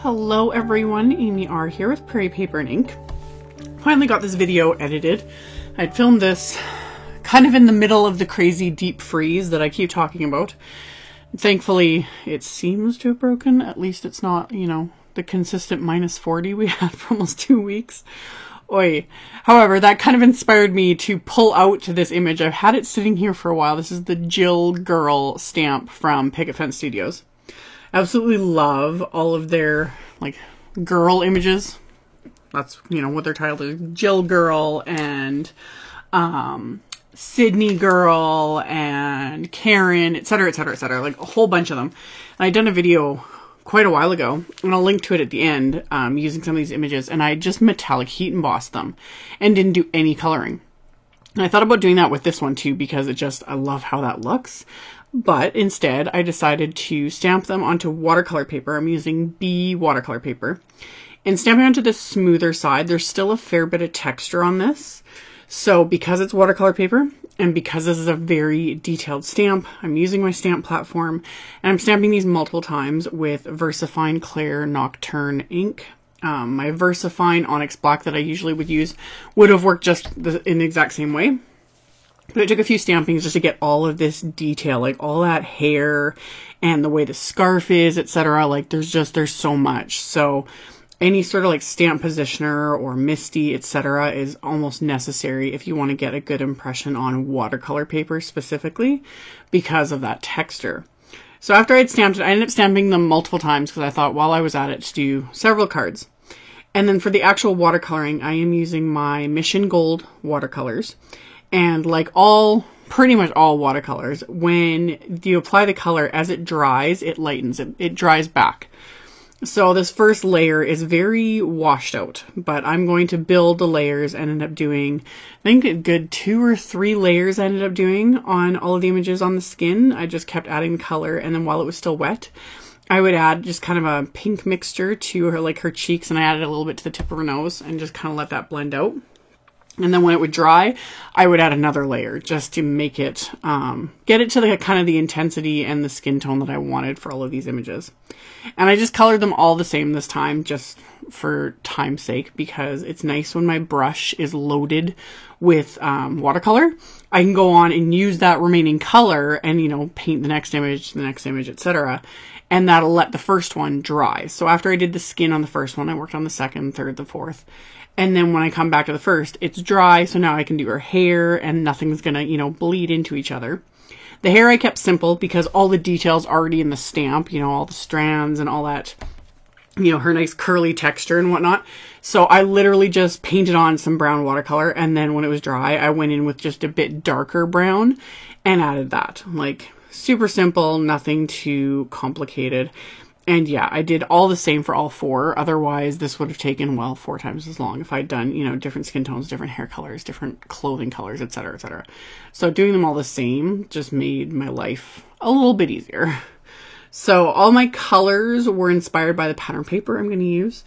Hello everyone, Amy R here with Prairie Paper and Ink. Finally got this video edited. I'd filmed this kind of in the middle of the crazy deep freeze that I keep talking about. Thankfully, it seems to have broken. At least it's not, you know, the consistent minus 40 we had for almost 2 weeks. Oi. However, that kind of inspired me to pull out this image. I've had it sitting here for a while. This is the Jill Girl stamp from Picket Fence Studios. Absolutely love all of their, like, girl images. That's, you know, what their title is. Jill Girl and Sydney Girl and Karen, etc., etc., etc. Like, a whole bunch of them. And I'd done a video quite a while ago, and I'll link to it at the end, using some of these images, and I just metallic heat embossed them and didn't do any coloring. And I thought about doing that with this one too, because I love how that looks. But instead, I decided to stamp them onto watercolor paper. I'm using B watercolor paper. And stamping onto the smoother side, there's still a fair bit of texture on this. So because it's watercolor paper, and because this is a very detailed stamp, I'm using my stamp platform, and I'm stamping these multiple times with VersaFine Clair Nocturne ink. My VersaFine Onyx Black that I usually would use would have worked just in the exact same way. But it took a few stampings just to get all of this detail, like all that hair and the way the scarf is, etc. Like there's so much. So any sort of like stamp positioner or MISTI, etc. is almost necessary if you want to get a good impression on watercolor paper specifically because of that texture. So after I'd stamped it, I ended up stamping them multiple times because I thought while I was at it to do several cards. And then for the actual watercoloring, I am using my Mission Gold watercolors. And like pretty much all watercolors, when you apply the color, as it dries, it lightens, it dries back. So this first layer is very washed out, but I'm going to build the layers and end up doing, I think a good 2 or 3 layers I ended up doing on all of the images on the skin. I just kept adding color, and then while it was still wet, I would add just kind of a pink mixture to her cheeks, and I added a little bit to the tip of her nose and just kind of let that blend out. And then when it would dry, I would add another layer just to make it, get it to the kind of the intensity and the skin tone that I wanted for all of these images. And I just colored them all the same this time, just for time's sake, because it's nice when my brush is loaded with watercolor. I can go on and use that remaining color and, you know, paint the next image, etc. And that'll let the first one dry. So after I did the skin on the first one, I worked on the second, third, the fourth. And then when I come back to the first, it's dry, so now I can do her hair, and nothing's gonna, you know, bleed into each other. The hair I kept simple because all the details already in the stamp, you know, all the strands and all that, you know, her nice curly texture and whatnot. So I literally just painted on some brown watercolor, and then when it was dry, I went in with just a bit darker brown and added that. Like, super simple, nothing too complicated. And yeah, I did all the same for all 4. Otherwise, this would have taken, well, 4 times as long if I'd done, you know, different skin tones, different hair colors, different clothing colors, etc., etc. So doing them all the same just made my life a little bit easier. So all my colors were inspired by the pattern paper I'm going to use.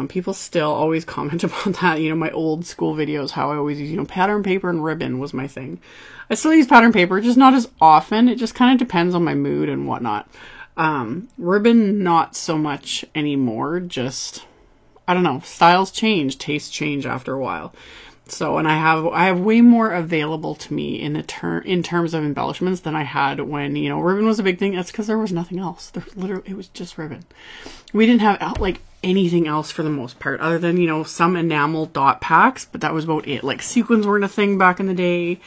People still always comment about that, you know, my old school videos, how I always use, you know, pattern paper and ribbon was my thing. I still use pattern paper, just not as often. It just kind of depends on my mood and whatnot. Ribbon, not so much anymore, just, I don't know, styles change, tastes change after a while. So, and I have way more available to me in terms of embellishments than I had when, you know, ribbon was a big thing. That's because there was nothing else. It was just ribbon. We didn't have, like, anything else for the most part, other than, you know, some enamel dot packs, but that was about it. Like, sequins weren't a thing back in the day.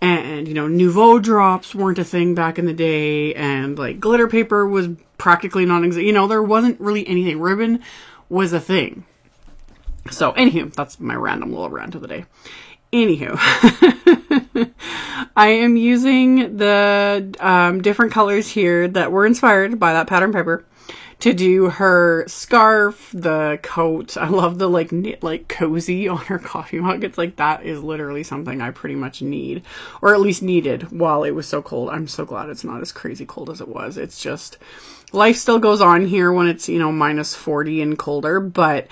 And, you know, Nouveau drops weren't a thing back in the day. And, like, glitter paper was practically non-existent. You know, there wasn't really anything. Ribbon was a thing. So, anywho, that's my random little rant of the day. Anywho, I am using the different colors here that were inspired by that pattern paper to do her scarf, the coat. I love the knit cozy on her coffee mug. It's like, that is literally something I pretty much need, or at least needed while it was so cold. I'm so glad it's not as crazy cold as it was. It's just, life still goes on here when it's, you know, minus 40 and colder, but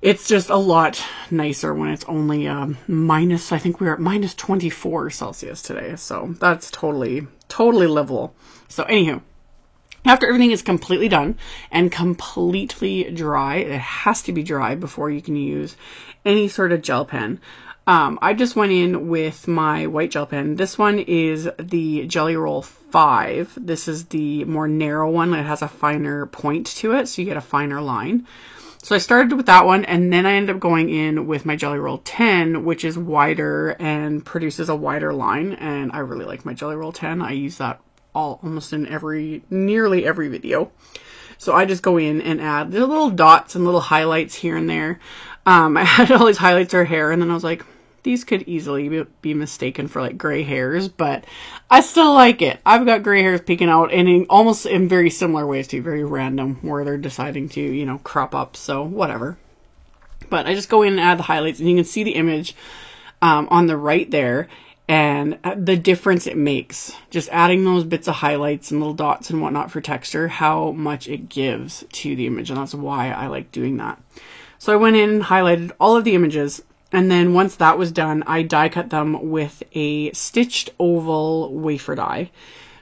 it's just a lot nicer when it's only minus, I think we were at minus 24 Celsius today. So that's totally livable. So anywho, After everything is completely done and completely dry, it has to be dry before you can use any sort of gel pen. I just went in with my white gel pen. This one is the Gelly Roll 5. This is the more narrow one. It has a finer point to it, so you get a finer line. So I started with that one, and then I ended up going in with my Gelly Roll 10, which is wider and produces a wider line. And I really like my Gelly Roll 10. I use that almost in nearly every video. So I just go in and add the little dots and little highlights here and there. I had all these highlights or hair, and then I was like, these could easily be mistaken for like gray hairs, but I still like it. I've got gray hairs peeking out, and almost in very similar ways too, very random, where they're deciding to, you know, crop up, so whatever. But I just go in and add the highlights, and you can see the image on the right there, and the difference it makes. Just adding those bits of highlights and little dots and whatnot for texture, how much it gives to the image, and that's why I like doing that. So I went in and highlighted all of the images, and then once that was done, I die cut them with a stitched oval wafer die.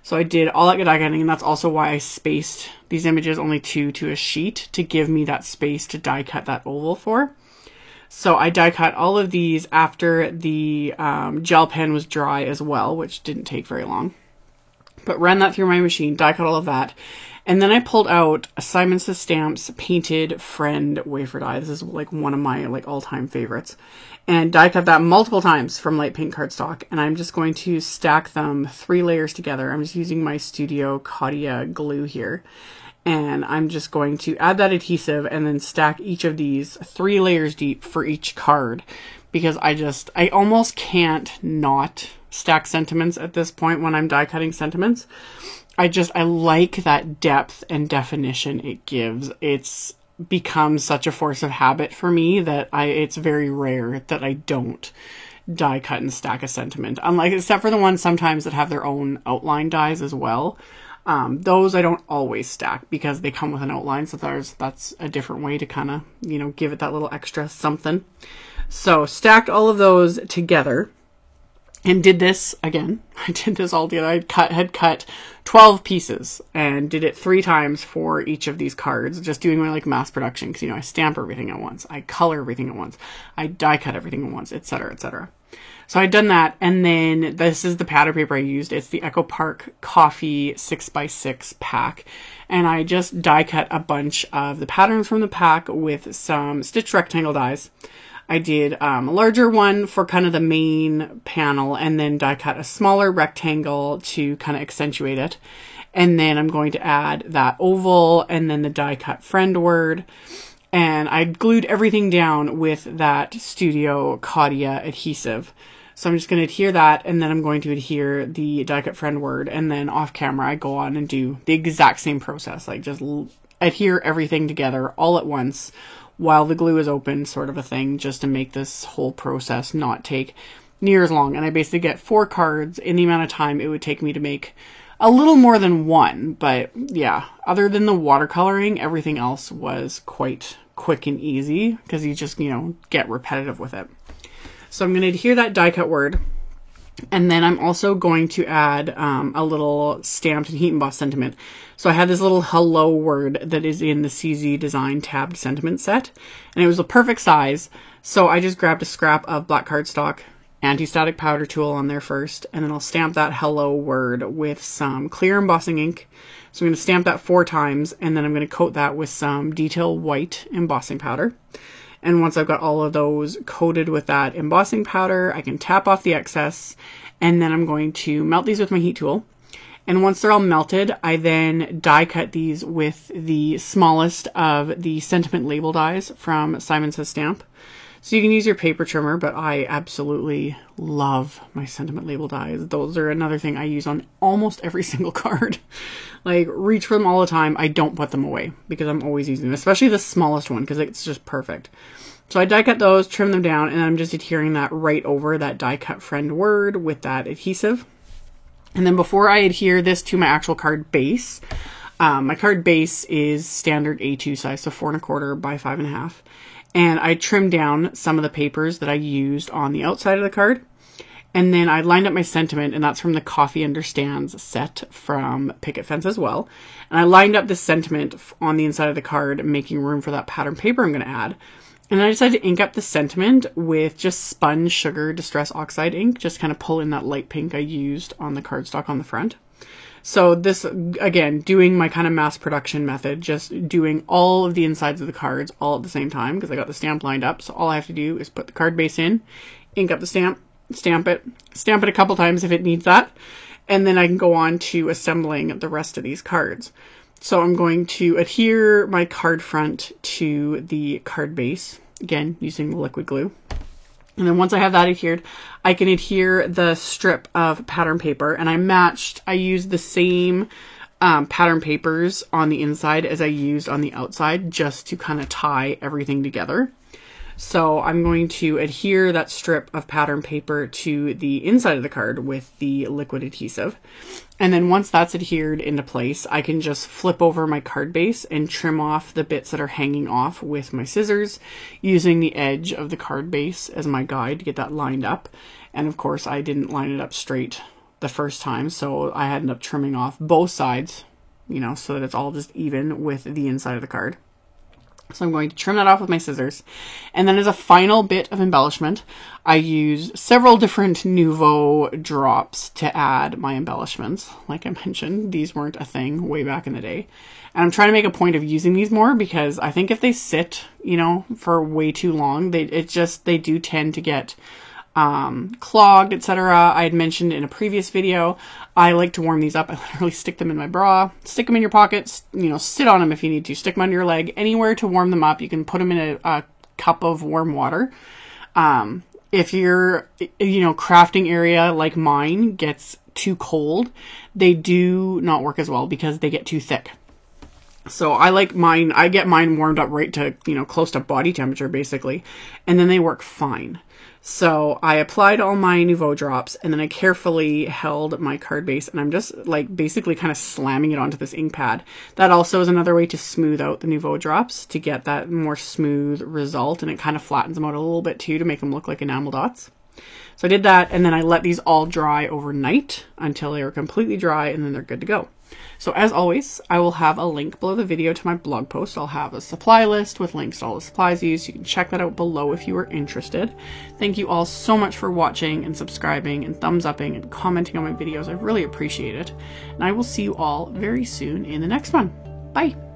So I did all that die cutting, and that's also why I spaced these images only 2 to a sheet, to give me that space to die cut that oval for. So I die cut all of these after the gel pen was dry as well, which didn't take very long. But ran that through my machine, die cut all of that. And then I pulled out a Simon Says Stamps Painted Friend wafer die. This is like one of my like all-time favorites. And die cut that multiple times from light pink cardstock. And I'm just going to stack them 3 layers together. I'm just using my Studio Caudia glue here. And I'm just going to add that adhesive and then stack each of these 3 layers deep for each card. Because I almost can't not stack sentiments at this point when I'm die cutting sentiments. I like that depth and definition it gives. It's become such a force of habit for me that it's very rare that I don't die cut and stack a sentiment. Except for the ones sometimes that have their own outline dies as well. Those I don't always stack because they come with an outline. So that's a different way to kind of, you know, give it that little extra something. So stacked all of those together. And did this again. I did this all together. I had cut 12 pieces and did it 3 times for each of these cards. Just doing my like mass production because, you know, I stamp everything at once. I color everything at once. I die cut everything at once, etc., etc. So I'd done that, and then this is the pattern paper I used. It's the Echo Park Coffee 6x6 pack. And I just die cut a bunch of the patterns from the pack with some stitched rectangle dies. I did a larger one for kind of the main panel, and then die cut a smaller rectangle to kind of accentuate it. And then I'm going to add that oval and then the die cut friend word. And I glued everything down with that Studio Caudia adhesive. So I'm just going to adhere that, and then I'm going to adhere the die cut friend word, and then off camera I go on and do the exact same process. Like just adhere everything together all at once while the glue is open, sort of a thing, just to make this whole process not take near as long. And I basically get 4 cards in the amount of time it would take me to make a little more than one. But yeah, other than the watercoloring, everything else was quite quick and easy because you just, you know, get repetitive with it. So I'm going to adhere that die cut word. And then I'm also going to add a little stamped and heat embossed sentiment. So I had this little hello word that is in the CZ Design tabbed sentiment set. And it was a perfect size. So I just grabbed a scrap of black cardstock, anti-static powder tool on there first. And then I'll stamp that hello word with some clear embossing ink. So I'm going to stamp that 4 times. And then I'm going to coat that with some detail white embossing powder. And once I've got all of those coated with that embossing powder, I can tap off the excess, and then I'm going to melt these with my heat tool. And once they're all melted, I then die cut these with the smallest of the sentiment label dies from Simon Says Stamp. So you can use your paper trimmer, but I absolutely love my sentiment label dies. Those are another thing I use on almost every single card. Like, reach for them all the time. I don't put them away because I'm always using them, especially the smallest one because it's just perfect. So I die cut those, trim them down, and I'm just adhering that right over that die cut friend word with that adhesive. And then before I adhere this to my actual card base, my card base is standard A2 size, so 4 1/4 by 5 1/2. And I trimmed down some of the papers that I used on the outside of the card. And then I lined up my sentiment, and that's from the Coffee Understands set from Picket Fence as well. And I lined up this sentiment on the inside of the card, making room for that pattern paper I'm going to add. And I decided to ink up the sentiment with just Spun Sugar Distress Oxide ink, just kind of pull in that light pink I used on the cardstock on the front. So this, again, doing my kind of mass production method, just doing all of the insides of the cards all at the same time, because I got the stamp lined up. So all I have to do is put the card base in, ink up the stamp it a couple times if it needs that, and then I can go on to assembling the rest of these cards. So I'm going to adhere my card front to the card base, again, using the liquid glue. And then once I have that adhered, I can adhere the strip of pattern paper, and I used the same pattern papers on the inside as I used on the outside, just to kind of tie everything together. So I'm going to adhere that strip of pattern paper to the inside of the card with the liquid adhesive. And then once that's adhered into place, I can just flip over my card base and trim off the bits that are hanging off with my scissors, using the edge of the card base as my guide to get that lined up. And of course, I didn't line it up straight the first time, so I ended up trimming off both sides, you know, so that it's all just even with the inside of the card. So I'm going to trim that off with my scissors. And then as a final bit of embellishment, I used several different Nouveau drops to add my embellishments. Like I mentioned, these weren't a thing way back in the day. And I'm trying to make a point of using these more, because I think if they sit, you know, for way too long, they do tend to get clogged, etc. I had mentioned in a previous video, I like to warm these up. I literally stick them in my bra, stick them in your pockets, you know, sit on them if you need to, stick them under your leg, anywhere to warm them up. You can put them in a cup of warm water. If your, you know, crafting area like mine gets too cold, they do not work as well because they get too thick. So I like mine, I get mine warmed up right to, you know, close to body temperature basically, and then they work fine. So I applied all my Nouveau drops, and then I carefully held my card base, and I'm just like basically kind of slamming it onto this ink pad. That also is another way to smooth out the Nouveau drops to get that more smooth result, and it kind of flattens them out a little bit too to make them look like enamel dots. So I did that, and then I let these all dry overnight until they were completely dry, and then they're good to go. So as always, I will have a link below the video to my blog post. I'll have a supply list with links to all the supplies used. You can check that out below if you are interested. Thank you all so much for watching and subscribing and thumbs upping and commenting on my videos. I really appreciate it. And I will see you all very soon in the next one. Bye!